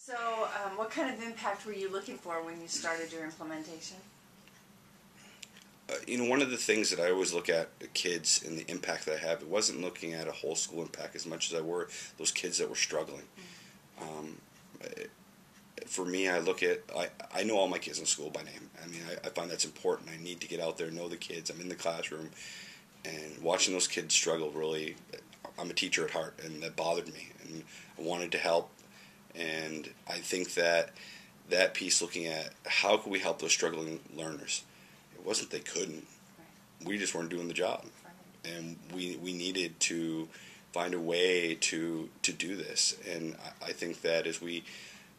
So, what kind of impact were you looking for when you started your implementation? One of the things that I always look at the kids and the impact that I have, it wasn't looking at a whole school impact as much as I were those kids that were struggling. Um, for me, I know all my kids in school by name. I mean, I find that's important. I need to get out there, know the kids. I'm in the classroom, and watching those kids struggle really, I'm a teacher at heart, and that bothered me, and I wanted to help. And I think that piece, looking at how could we help those struggling learners, it wasn't they couldn't. We just weren't doing the job. And we needed to find a way to do this. And I think that as we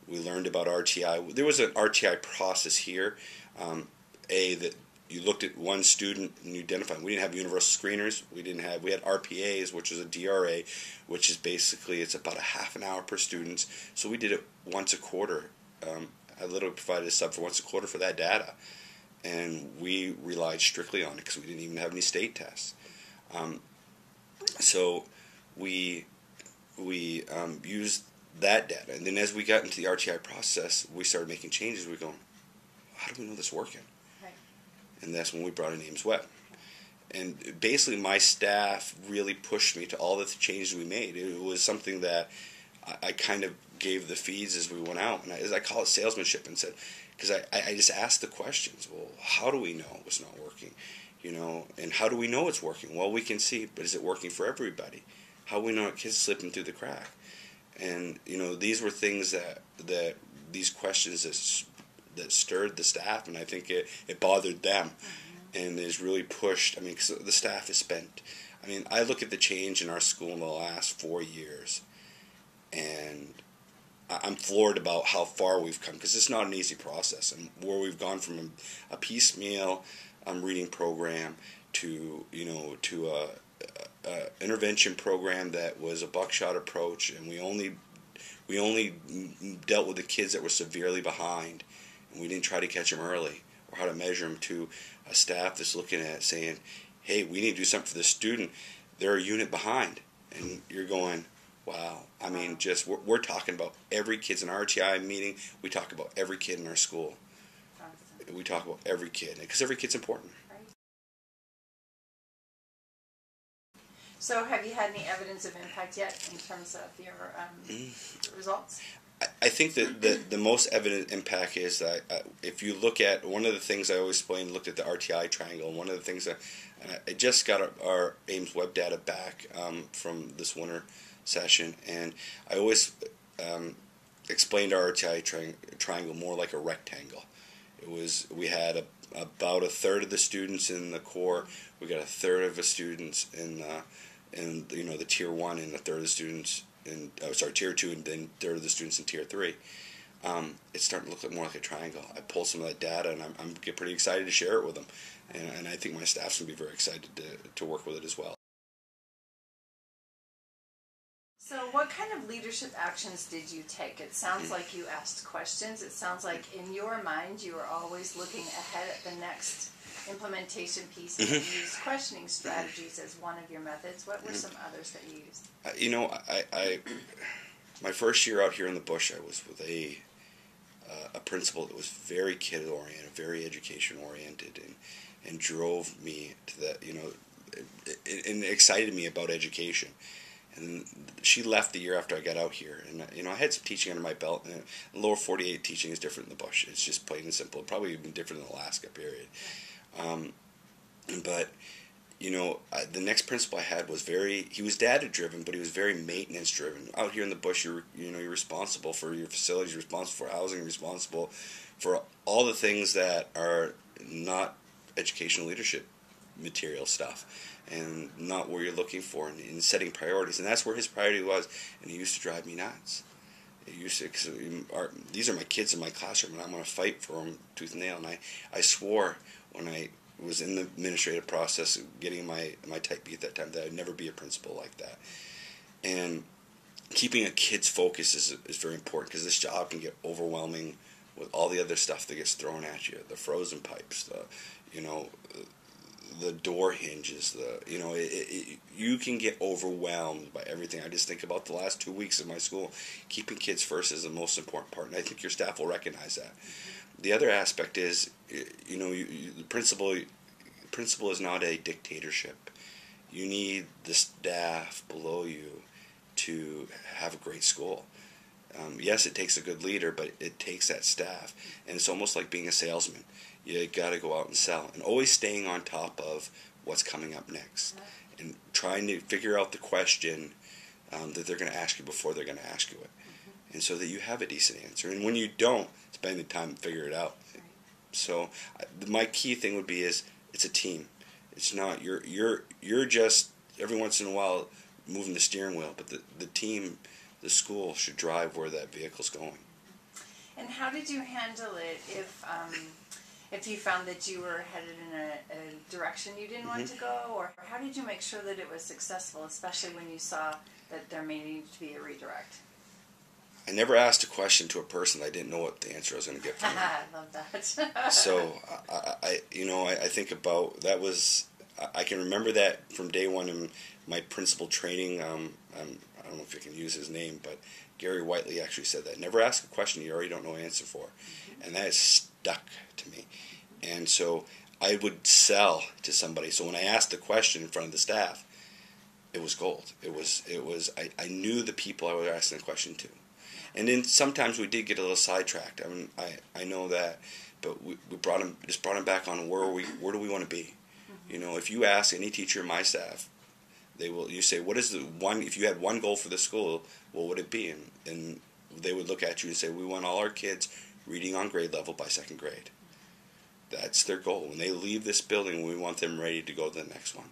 learned about RTI, there was an RTI process here. That you looked at one student and you identified. We didn't have universal screeners. We had RPAs, which is a DRA, which is basically it's about a half an hour per student. So we did it once a quarter. I literally provided a sub for once a quarter for that data. And we relied strictly on it because we didn't even have any state tests. So we used that data. And then as we got into the RTI process, we started making changes. We're going, how do we know this is working? Right. And that's when we brought in Ames Web. And basically my staff really pushed me to all the changes we made. It was something that I kind of gave the feeds as we went out. And I call it salesmanship, and said, because I just asked the questions. Well, how do we know it was not working? And how do we know it's working? Well, we can see, but is it working for everybody? How do we know kids slipping through the crack? And these were things that these questions that stirred the staff, and I think it bothered them, and is really pushed. I mean, because the staff has spent. I mean, I look at the change in our school in the last 4 years, and I'm floored about how far we've come, because it's not an easy process, and where we've gone from a piecemeal reading program to a intervention program that was a buckshot approach, and we only dealt with the kids that were severely behind, and we didn't try to catch them early or how to measure them, to a staff that's looking at it saying, hey, we need to do something for this student. They're a unit behind, and you're going, wow. I mean, just we're talking about every kid's in our RTI meeting. We talk about every kid in our school. We talk about every kid, because every kid's important. So, have you had any evidence of impact yet in terms of your results? I think that the most evident impact is that if you look at one of the things I always explained, looked at the RTI triangle, and one of the things that I just got our Ames Web data back from this winter session, and I always explained our RTI triangle more like a rectangle. We had about a third of the students in the core. We got a third of the students in the tier 1, and a third of the students in tier 2, and then a third of the students in tier 3. It's starting to look more like a triangle. I pulled some of that data, and I'm pretty excited to share it with them, and I think my staff's going to be very excited to work with it as well. So, what kind of leadership actions did you take? It sounds like you asked questions. It sounds like in your mind you were always looking ahead at the next implementation piece, and you used questioning strategies as one of your methods. What were some others that you used? My first year out here in the bush, I was with a principal that was very kid oriented, very education oriented, and drove me to that. And excited me about education. And she left the year after I got out here, and I had some teaching under my belt. And lower 48 teaching is different in the bush. It's just plain and simple. Probably even different in the Alaska period. But the next principal I had was he was data driven, but he was very maintenance driven. Out here in the bush, you're responsible for your facilities, you're responsible for housing, you're responsible for all the things that are not educational leadership material stuff, and not where you're looking for, in setting priorities. And that's where his priority was, and it used to drive me nuts. Cause these are my kids in my classroom, and I'm going to fight for them tooth and nail. And I swore when I was in the administrative process of getting my type B at that time that I'd never be a principal like that. And keeping a kid's focus is very important, because this job can get overwhelming with all the other stuff that gets thrown at you, the frozen pipes, the door hinges, you can get overwhelmed by everything. I just think about the last 2 weeks of my school. Keeping kids first is the most important part, and I think your staff will recognize that. The other aspect is, the principal is not a dictatorship. You need the staff below you to have a great school. Yes, it takes a good leader, but it takes that staff. And it's almost like being a salesman. You got to go out and sell. And always staying on top of what's coming up next. And trying to figure out the question that they're going to ask you before they're going to ask you it. And so that you have a decent answer. And when you don't, spend the time to figure it out. So my key thing would be is it's a team. It's not, you're just every once in a while moving the steering wheel, but the team, the school should drive where that vehicle's going. And how did you handle it if you found that you were headed in a direction you didn't want to go, or how did you make sure that it was successful, especially when you saw that there may need to be a redirect? I never asked a question to a person I didn't know what the answer I was going to get from. I love that. So I think about that was I can remember that from day one in my principal training. I don't know if you can use his name, but Gary Whiteley actually said that. Never ask a question you already don't know an answer for. And that has stuck to me. And so I would sell to somebody. So when I asked the question in front of the staff, it was gold. I knew the people I was asking the question to. And then sometimes we did get a little sidetracked. I mean, I know that, but we brought him back on where do we want to be? If you ask any teacher in my staff, you say, what is the one, if you had one goal for the school, what would it be? And they would look at you and say, we want all our kids reading on grade level by second grade. That's their goal. When they leave this building, we want them ready to go to the next one.